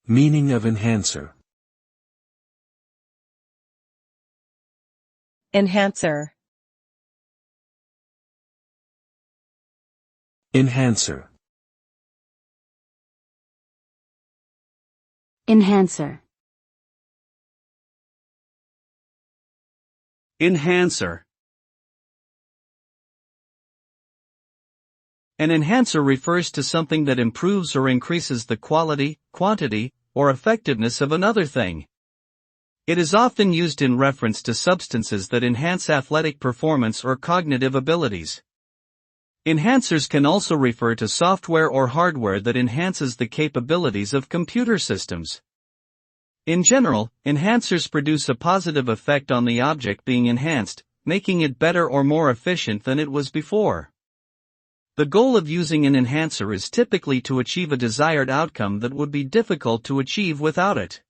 Meaning of enhancer. Enhancer. Enhancer. Enhancer. Enhancer. An enhancer refers to something that improves or increases the quality, quantity, or effectiveness of another thing. It is often used in reference to substances that enhance athletic performance or cognitive abilities. Enhancers can also refer to software or hardware that enhances the capabilities of computer systems. In general, enhancers produce a positive effect on the object being enhanced, making it better or more efficient than it was before. The goal of using an enhancer is typically to achieve a desired outcome that would be difficult to achieve without it.